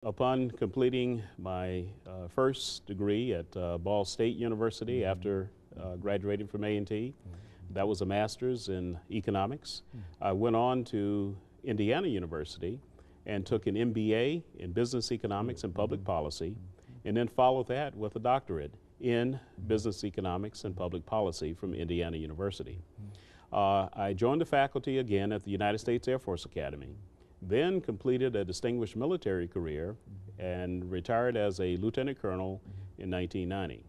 Upon completing my first degree at Ball State University after graduating from A&T, that was a master's in economics. I went on to Indiana University and took an MBA in business economics and public policy, and then followed that with a doctorate in business economics and public policy from Indiana University. I joined the faculty again at the United States Air Force Academy, then completed a distinguished military career and retired as a lieutenant colonel in 1990.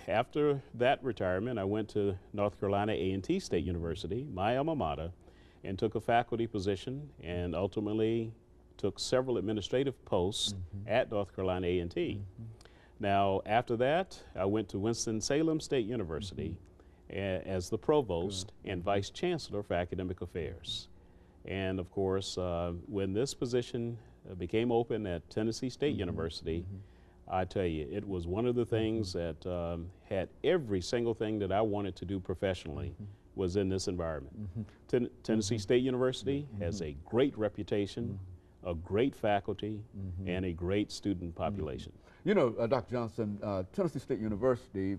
After that retirement, I went to North Carolina A&T State University, my alma mater, and took a faculty position and ultimately took several administrative posts at North Carolina A&T. Now, after that, I went to Winston-Salem State University as the provost and vice chancellor for academic affairs. And of course, when this position became open at Tennessee State University, I tell you, it was one of the things that had every single thing that I wanted to do professionally was in this environment. Tennessee State University has a great reputation, a great faculty, and a great student population. You know, Dr. Johnson, Tennessee State University,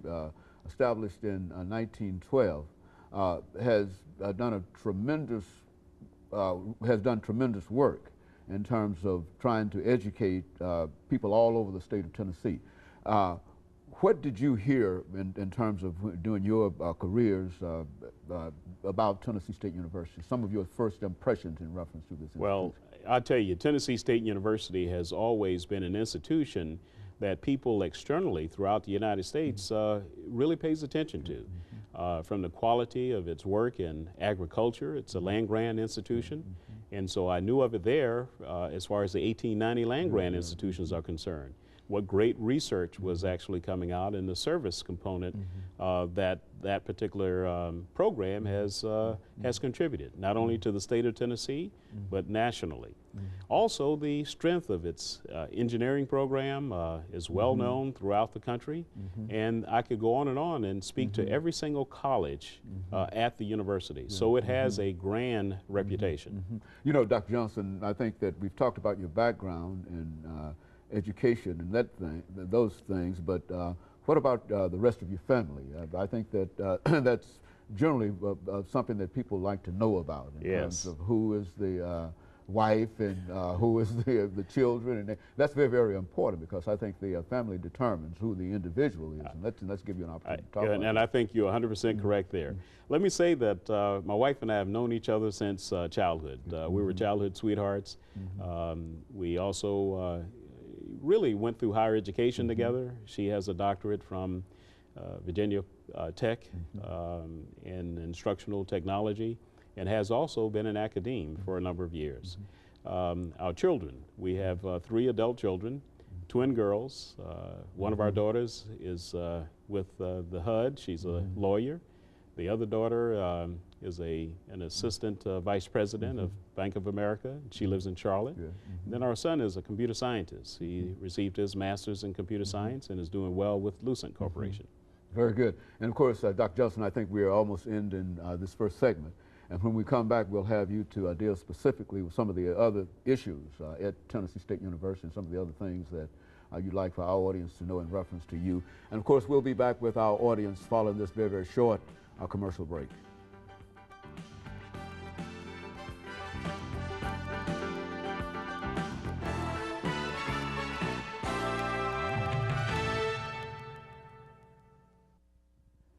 established in 1912, has done tremendous work in terms of trying to educate people all over the state of Tennessee. What did you hear in terms of doing your careers about Tennessee State University? Some of your first impressions in reference to this institution? Well, I'll tell you, Tennessee State University has always been an institution that people externally throughout the United States really pays attention to. From the quality of its work in agriculture, it's a land-grant institution, and so I knew of it there as far as the 1890 land-grant institutions are concerned. What great research was actually coming out in the service component that particular program has contributed, not only to the state of Tennessee, but nationally. Also, the strength of its engineering program is well known throughout the country, and I could go on and speak to every single college at the university. So it has a grand reputation. You know, Dr. Johnson, I think that we've talked about your background in education and those things, but what about the rest of your family? I think that that's generally something that people like to know about in terms of who is the wife and who is the children, and that's very, very important, because I think the family determines who the individual is, and let's give you an opportunity to talk about that. And I think you're 100% correct there. Let me say that my wife and I have known each other since childhood. We were childhood sweethearts. We also really went through higher education together. She has a doctorate from Virginia Tech in instructional technology, and has also been in academia for a number of years. Our children, we have 3 adult children, twin girls. One of our daughters is with the HUD. She's a lawyer. The other daughter is an assistant vice president of Bank of America. She lives in Charlotte. And then our son is a computer scientist. He received his master's in computer science and is doing well with Lucent Corporation. Very good. And of course, Dr. Johnson, I think we are almost ending this first segment. And when we come back, we'll have you to deal specifically with some of the other issues at Tennessee State University and some of the other things that you'd like for our audience to know in reference to you. And of course, we'll be back with our audience following this very, very short commercial break.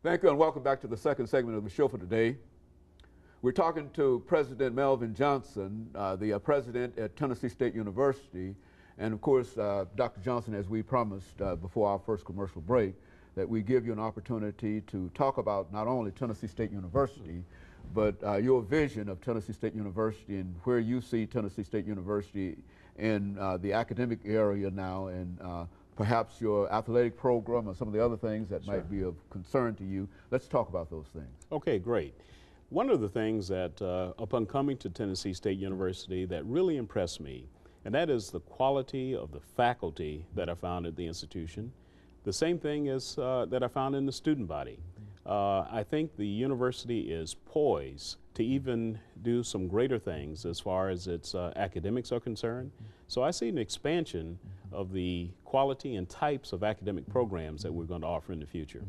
Thank you, and welcome back to the second segment of the show for today. We're talking to President Melvin Johnson, the president at Tennessee State University. And of course, Dr. Johnson, as we promised before our first commercial break, that we give you an opportunity to talk about not only Tennessee State University, but your vision of Tennessee State University and where you see Tennessee State University in the academic area now, and perhaps your athletic program or some of the other things that might be of concern to you. Let's talk about those things. Okay, great. One of the things that, upon coming to Tennessee State University, that really impressed me, and that is the quality of the faculty that I found at the institution. The same thing is that I found in the student body. I think the university is poised to even do some greater things as far as its academics are concerned. So I see an expansion of the quality and types of academic programs that we're going to offer in the future.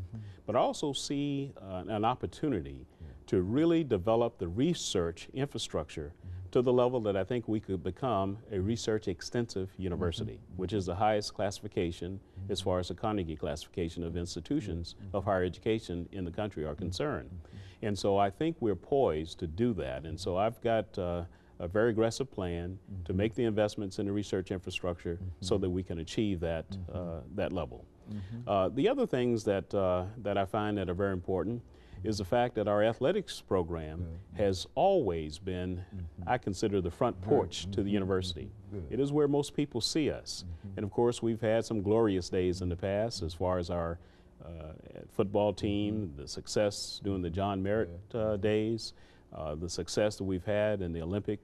But I also see an opportunity to really develop the research infrastructure to the level that I think we could become a research extensive university, which is the highest classification as far as the Carnegie classification of institutions of higher education in the country are concerned. And so I think we're poised to do that. And so I've got a very aggressive plan to make the investments in the research infrastructure so that we can achieve that, that level. The other things that, that I find that are very important is the fact that our athletics program has always been, I consider, the front porch to the university. It is where most people see us. And of course, we've had some glorious days in the past as far as our football team, the success during the John Merritt days, the success that we've had in the Olympic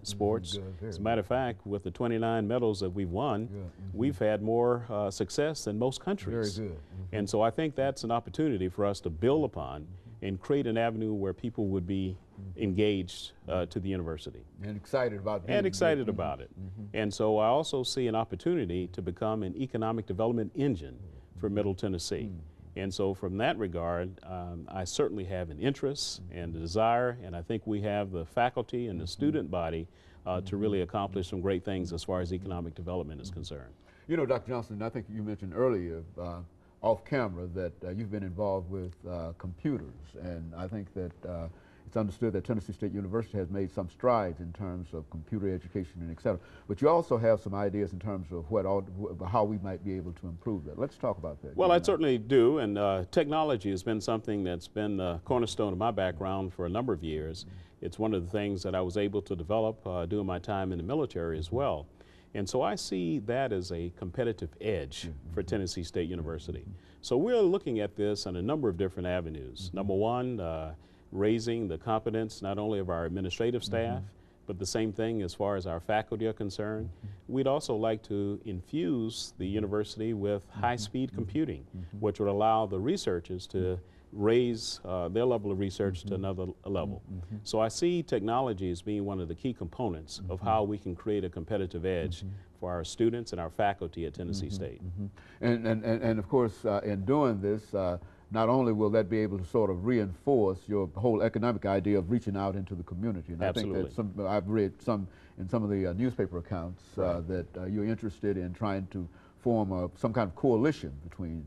sports. As a matter of fact, with the 29 medals that we've won, we've had more success than most countries. Very good. And so I think that's an opportunity for us to build upon and create an avenue where people would be engaged to the university. And excited about it. And excited about it. And so I also see an opportunity to become an economic development engine for Middle Tennessee. And so from that regard, I certainly have an interest and a desire, and I think we have the faculty and the student body to really accomplish some great things as far as economic development is concerned. You know, Dr. Johnson, I think you mentioned earlier off camera that you've been involved with computers, and I think that it's understood that Tennessee State University has made some strides in terms of computer education and et cetera. But you also have some ideas in terms of how we might be able to improve that. Let's talk about that. Well, I certainly do, and technology has been something that's been the cornerstone of my background for a number of years. It's one of the things that I was able to develop during my time in the military as well. And so I see that as a competitive edge for Tennessee State University. So we're looking at this on a number of different avenues. Number one, raising the competence not only of our administrative staff, but the same thing as far as our faculty are concerned. We'd also like to infuse the university with high-speed computing, which would allow the researchers to raise their level of research to another level. So I see technology as being one of the key components of how we can create a competitive edge for our students and our faculty at Tennessee State. And of course, in doing this, not only will that be able to sort of reinforce your whole economic idea of reaching out into the community, and Absolutely. I think that I've read in some of the newspaper accounts that you're interested in trying to form some kind of coalition between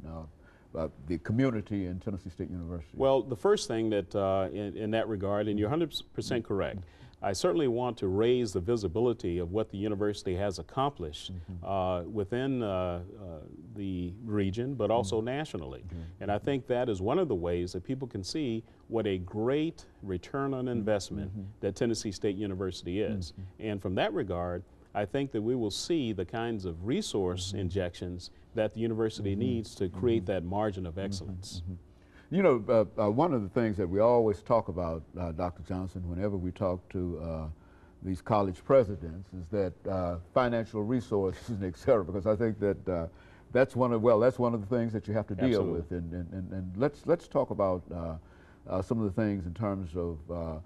the community and Tennessee State University. Well, the first thing that in that regard, and you're 100% correct, I certainly want to raise the visibility of what the university has accomplished within the region, but also nationally. And I think that is one of the ways that people can see what a great return on investment that Tennessee State University is. And from that regard, I think that we will see the kinds of resource injections that the university needs to create that margin of excellence. You know, one of the things that we always talk about, Dr. Johnson, whenever we talk to these college presidents, is that financial resources and et cetera, because I think that that's one of the things that you have to deal with. And let's talk about some of the things in terms of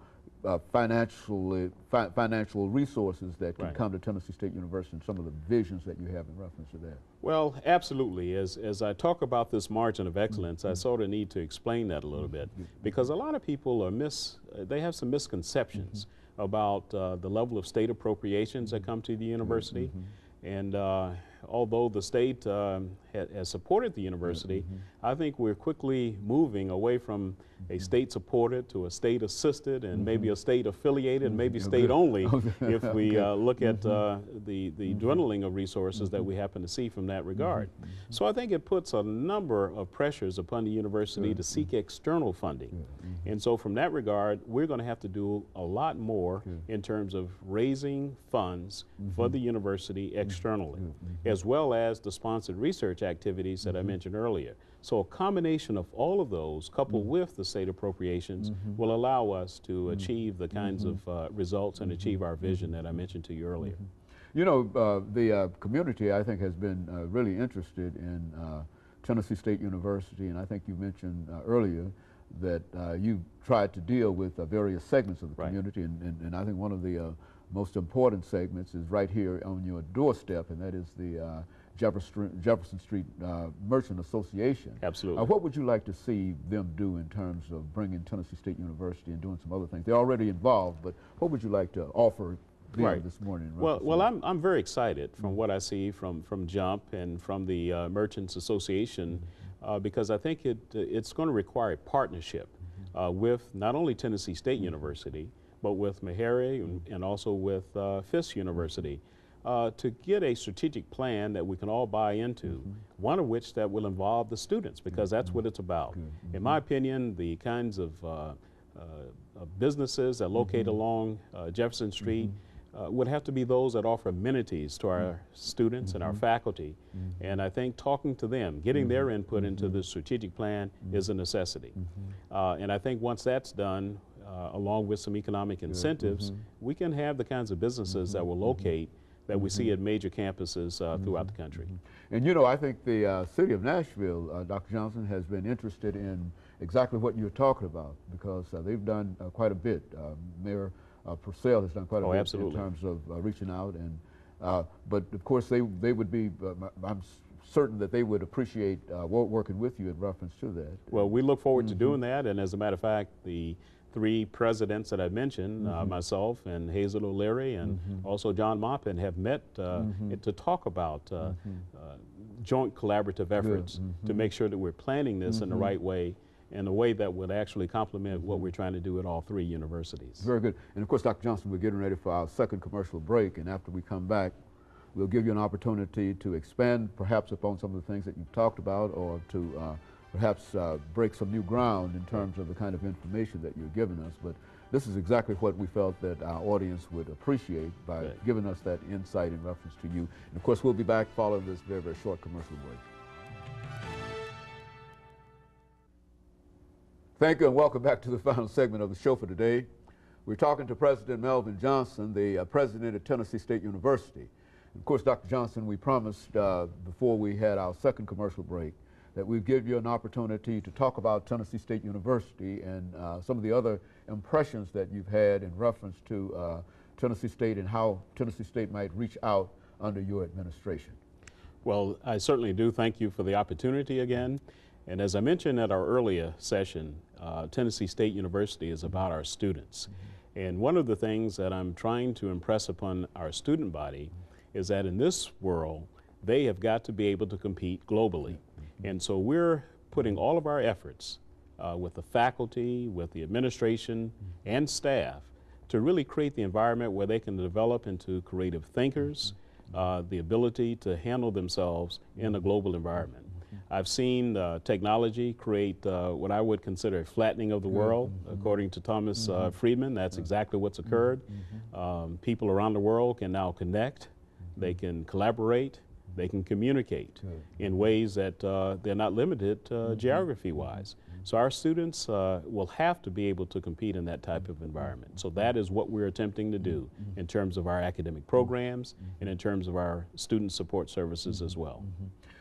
financial resources that can come to Tennessee State University and some of the visions that you have in reference to that. Well, absolutely. As I talk about this margin of excellence, I sort of need to explain that a little bit, because a lot of people are they have some misconceptions about the level of state appropriations that come to the university. And although the state has supported the university, I think we're quickly moving away from a state-supported to a state-assisted and maybe a state-affiliated, maybe state-only, if we look at the dwindling of resources that we happen to see from that regard. So I think it puts a number of pressures upon the university to seek external funding. And so from that regard, we're going to have to do a lot more in terms of raising funds for the university externally, as well as the sponsored research activities that I mentioned earlier. So a combination of all of those, coupled with the state appropriations, will allow us to achieve the kinds of results and achieve our vision that I mentioned to you earlier. You know, the community, I think, has been really interested in Tennessee State University, and I think you mentioned earlier that you tried to deal with various segments of the community, and I think one of the most important segments is right here on your doorstep, and that is the Jefferson Street Merchant Association. Absolutely. What would you like to see them do in terms of bringing Tennessee State University and doing some other things? They're already involved, but what would you like to offer them this morning? Well, I'm very excited from what I see from JUMP and from the Merchants Association because I think it's going to require a partnership with not only Tennessee State University, but with Meharry and also with Fisk University. To get a strategic plan that we can all buy into, one of which that will involve the students, because that's what it's about. In my opinion, the kinds of businesses that locate along Jefferson Street would have to be those that offer amenities to our students and our faculty. And I think talking to them, getting their input into the strategic plan is a necessity. And I think once that's done, along with some economic incentives, we can have the kinds of businesses that will locate that we see at major campuses throughout the country. And you know, I think the city of Nashville, Dr. Johnson, has been interested in exactly what you're talking about because they've done quite a bit. Mayor Purcell has done quite a bit Absolutely. in terms of reaching out, and but of course they would be, I'm certain that they would appreciate working with you in reference to that. Well, we look forward to doing that, and as a matter of fact, the three presidents that I mentioned, myself and Hazel O'Leary and also John Maupin, have met to talk about joint collaborative efforts to make sure that we're planning this in the right way, in a way that would actually complement what we're trying to do at all three universities. Very good. And of course, Dr. Johnson, we're getting ready for our second commercial break, and after we come back, we'll give you an opportunity to expand perhaps upon some of the things that you've talked about, or to perhaps break some new ground in terms of the kind of information that you're giving us. But this is exactly what we felt that our audience would appreciate by giving us that insight in reference to you. And of course, we'll be back following this very, very short commercial break. Thank you and welcome back to the final segment of the show for today. We're talking to President Melvin Johnson, the president at Tennessee State University. And of course, Dr. Johnson, we promised before we had our second commercial break that we'd give you an opportunity to talk about Tennessee State University and some of the other impressions that you've had in reference to Tennessee State and how Tennessee State might reach out under your administration. Well, I certainly do thank you for the opportunity again. And as I mentioned at our earlier session, Tennessee State University is about our students. And one of the things that I'm trying to impress upon our student body is that in this world, they have got to be able to compete globally. And so we're putting all of our efforts with the faculty, with the administration, and staff to really create the environment where they can develop into creative thinkers, the ability to handle themselves in a global environment. I've seen technology create what I would consider a flattening of the world. According to Thomas Friedman, that's exactly what's occurred. People around the world can now connect, they can collaborate, they can communicate in ways that they're not limited geography-wise. So our students will have to be able to compete in that type of environment. So that is what we're attempting to do in terms of our academic programs and in terms of our student support services as well.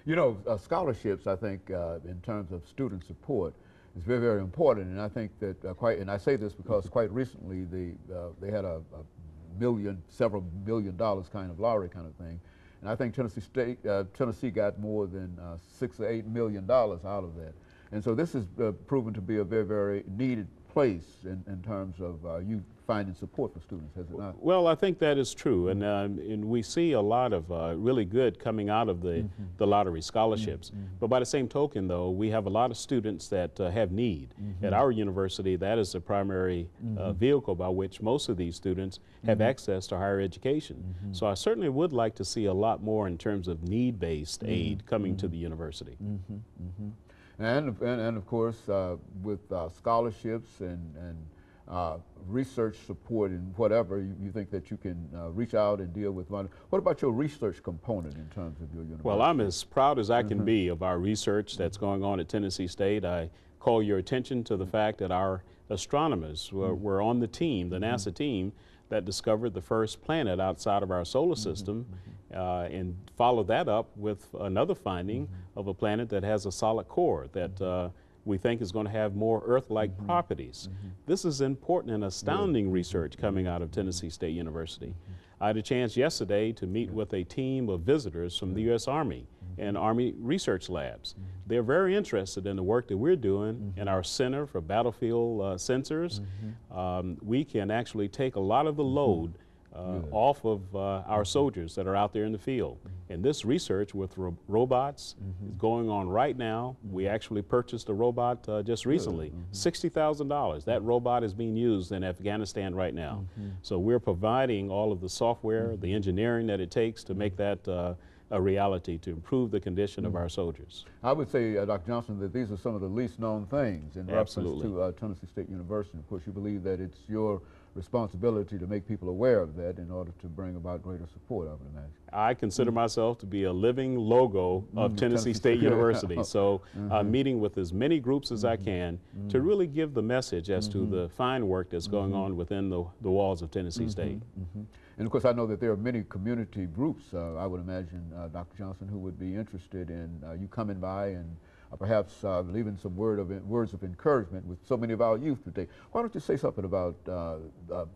You know, scholarships, I think, in terms of student support is very, very important. And I think that and I say this because quite recently they had a several $1 million kind of lottery kind of thing. And I think Tennessee got more than $6 or $8 million out of that. And so this has proven to be a very, very needed place in terms of you finding support for students, has it not? Well, I think that is true. And we see a lot of really good coming out of the lottery scholarships. But by the same token, though, we have a lot of students that have need. At our university, that is the primary vehicle by which most of these students have access to higher education. So I certainly would like to see a lot more in terms of need-based aid coming to the university. And of course, with scholarships and research support and whatever, you think that you can reach out and deal with one. What about your research component in terms of your university? Well, I'm as proud as I can be of our research that's going on at Tennessee State. I call your attention to the fact that our astronomers were on the team, the NASA team, that discovered the first planet outside of our solar system, and followed that up with another finding of a planet that has a solid core that we think is going to have more Earth-like properties. This is important and astounding research coming out of Tennessee State University. I had a chance yesterday to meet with a team of visitors from the U.S. Army and Army research labs. They're very interested in the work that we're doing in our Center for Battlefield Sensors. We can actually take a lot of the load off of our soldiers that are out there in the field. And this research with robots is going on right now. We actually purchased a robot just recently, $60,000. That robot is being used in Afghanistan right now. So we're providing all of the software, the engineering that it takes to make that a reality, to improve the condition of our soldiers. I would say, Dr. Johnson, that these are some of the least known things in reference to Tennessee State University. Of course, you believe that it's your responsibility to make people aware of that in order to bring about greater support, I would imagine. I consider myself to be a living logo of Tennessee State University. So I'm meeting with as many groups as I can to really give the message as to the fine work that's going on within the walls of Tennessee State. And of course, I know that there are many community groups, I would imagine, Dr. Johnson, who would be interested in you coming by and perhaps leaving some words of encouragement with so many of our youth today. Why don't you say something about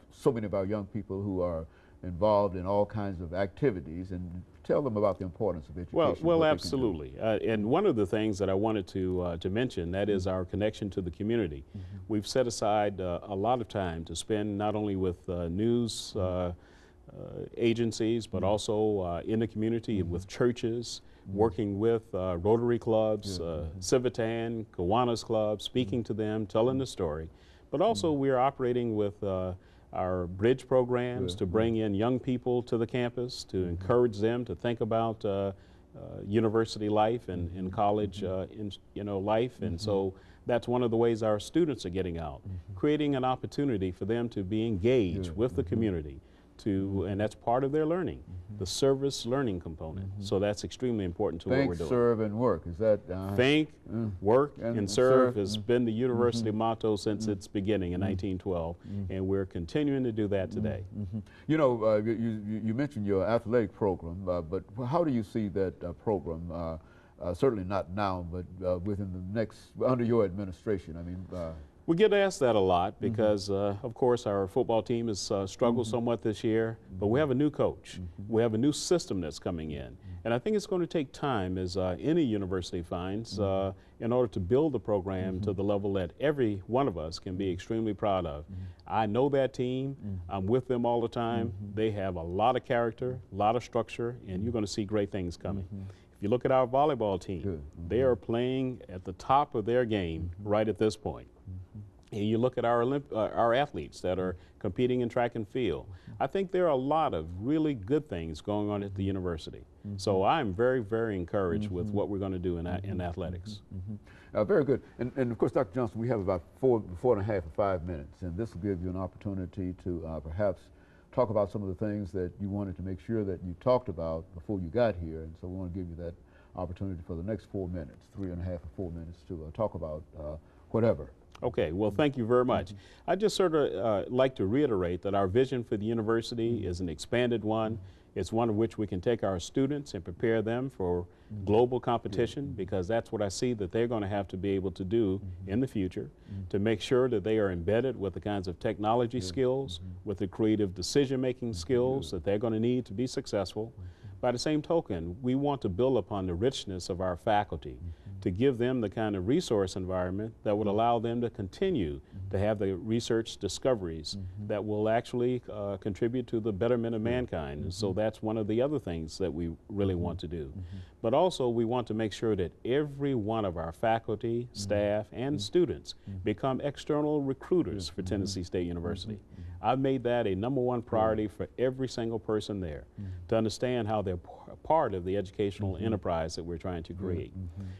so many of our young people who are involved in all kinds of activities and tell them about the importance of education? Well, absolutely. And one of the things that I wanted to mention, that is our connection to the community. We've set aside a lot of time to spend not only with news agencies, but also in the community with churches, working with Rotary clubs, Civitan, Kiwanis clubs, speaking to them, telling the story. But also we're operating with our bridge programs to bring in young people to the campus, to encourage them to think about university life and college life. And so that's one of the ways our students are getting out, creating an opportunity for them to be engaged with the community. And that's part of their learning, the service learning component. So that's extremely important to what we're doing. Think, serve, and work. Is that? Think, work, and serve has been the university motto since its beginning in 1912, and we're continuing to do that today. You know, you mentioned your athletic program, but how do you see that program? Certainly not now, but within the next, under your administration. I mean. We get asked that a lot because, of course, our football team has struggled somewhat this year, but we have a new coach. We have a new system that's coming in. And I think it's going to take time, as any university finds, in order to build the program to the level that every one of us can be extremely proud of. I know that team. I'm with them all the time. They have a lot of character, a lot of structure, and you're going to see great things coming. If you look at our volleyball team, they are playing at the top of their game right at this point. And you look at our athletes that are competing in track and field. I think there are a lot of really good things going on at the university. So I'm very, very encouraged with what we're going to do in athletics. Very good. And of course, Dr. Johnson, we have about 4.5 or 5 minutes, and this will give you an opportunity to perhaps talk about some of the things that you wanted to make sure that you talked about before you got here. And so we want to give you that opportunity for the next 4 minutes, 3.5 or 4 minutes, to talk about whatever. Okay, well, thank you very much. I just sort of like to reiterate that our vision for the university is an expanded one. It's one of which we can take our students and prepare them for global competition, because that's what I see that they're going to have to be able to do in the future, to make sure that they are embedded with the kinds of technology skills, with the creative decision-making skills that they're going to need to be successful. By the same token, we want to build upon the richness of our faculty, to give them the kind of resource environment that would allow them to continue to have the research discoveries that will actually contribute to the betterment of mankind. And so that's one of the other things that we really want to do. But also we want to make sure that every one of our faculty, staff, and students become external recruiters for Tennessee State University. I've made that a #1 priority for every single person there, to understand how they're part of the educational enterprise that we're trying to create.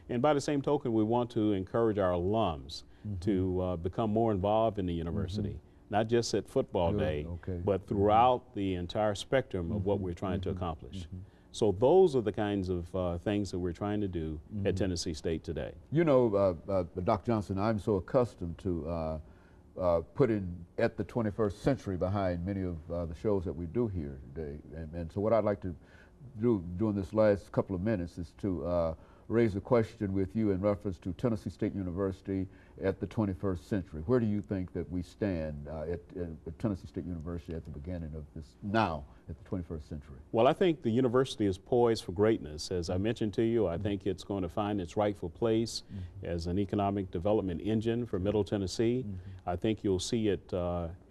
And by the same token, we want to encourage our alums to become more involved in the university, not just at football day, but throughout the entire spectrum of what we're trying to accomplish. So those are the kinds of things that we're trying to do at Tennessee State today. You know, Dr. Johnson, I'm so accustomed to putting at the 21st century behind many of the shows that we do here today. And so what I'd like to do during this last couple of minutes is to raise a question with you in reference to Tennessee State University at the 21st century. Where do you think that we stand at Tennessee State University at the beginning of this, now at the 21st century? Well, I think the university is poised for greatness. As I mentioned to you, I think it's going to find its rightful place as an economic development engine for Middle Tennessee. I think you'll see it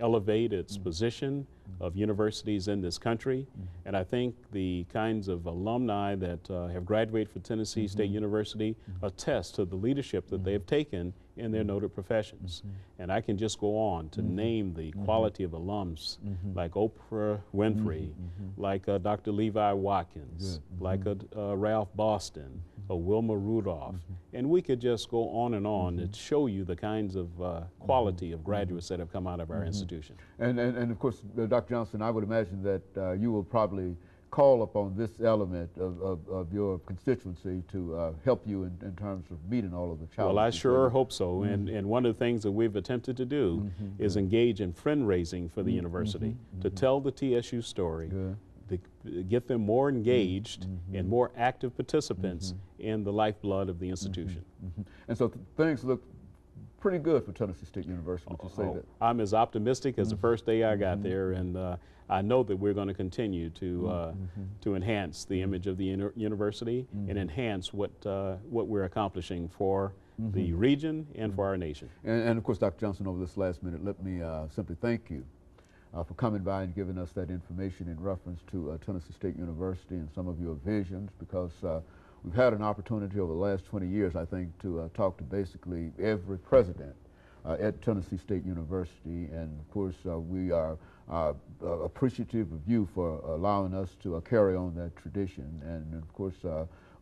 elevate its position of universities in this country. And I think the kinds of alumni that have graduated from Tennessee State University attest to the leadership that they have taken in their noted professions. And I can just go on to name the quality of alums like Oprah Winfrey, like Dr. Levi Watkins, like Ralph Boston, Wilma Rudolph. And we could just go on and show you the kinds of quality of graduates that have come out of our institution. And of course, Dr. Johnson, I would imagine that you will probably call upon this element of your constituency to help you in terms of meeting all of the challenges. Well, I sure hope so. And one of the things that we've attempted to do is engage in friend raising for the university to tell the TSU story, to get them more engaged and more active participants in the lifeblood of the institution. And so things look pretty good for Tennessee State University, would you say that? I'm as optimistic as the first day I got there, and I know that we're going to continue to enhance the image of the university and enhance what we're accomplishing for the region and for our nation. And of course, Dr. Johnson, over this last minute, let me simply thank you for coming by and giving us that information in reference to Tennessee State University and some of your visions, because we've had an opportunity over the last 20 years, I think, to talk to basically every president at Tennessee State University. And of course, we are appreciative of you for allowing us to carry on that tradition. And of course,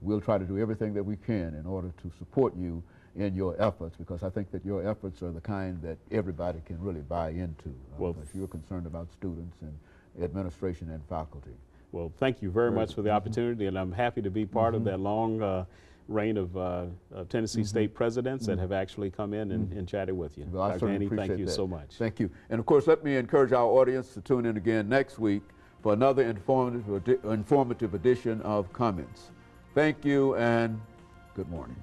we'll try to do everything that we can in order to support you in your efforts, because I think that your efforts are the kind that everybody can really buy into. Well, if you're concerned about students and administration and faculty. Well, thank you very much for the opportunity, and I'm happy to be part of that long reign of Tennessee State presidents that have actually come in and chatted with you. Well, I certainly appreciate thank you that. so much. Thank you. And of course, let me encourage our audience to tune in again next week for another informative edition of Comments. Thank you and good morning.